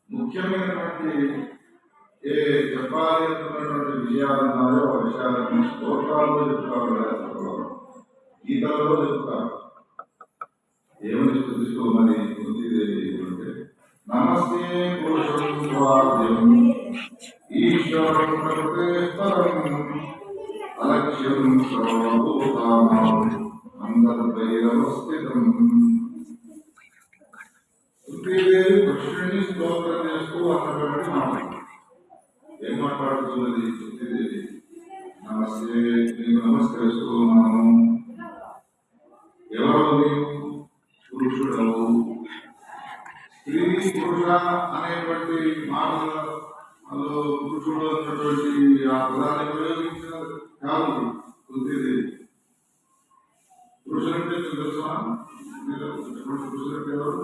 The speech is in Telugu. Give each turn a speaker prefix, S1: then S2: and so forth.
S1: ముఖ్యమైనటువంటి ఏ చెప్పాలి అనుకున్నటువంటి విషయాలు ఉన్నాయో ఆ విషయాలను స్తోత్రాల్లో చెప్తారు, గీతలలో చెప్తారు. ఏమని స్థుతిస్తూ మరి కుంతీదేవి అంటే నమస్తే పురుషోత్వాద్యం ఈశ్వరం ప్రకృతేశ్వరం అలక్ష్యం సర్వభూతానాం అందర్భైరవస్థితం. కుంతీదేవి కృష్ణుని స్తోత్రం చేస్తూ అన్నటువంటి మాట ఏం మాట్లాడుతున్నది కుంతీదేవి? నమస్తే, నీకు నమస్కరిస్తూ ఉన్నాను. ఎవరు నీవు? పురుషుడవు. స్త్రీ పురుష అనేటువంటి మాటలలో పురుషుడు అన్నటువంటి ఆ పదాన్ని ప్రయోగించిన కాదు కుంతీదేవి. పురుషులంటే తెలుసా? పురుషులంటే ఎవరు?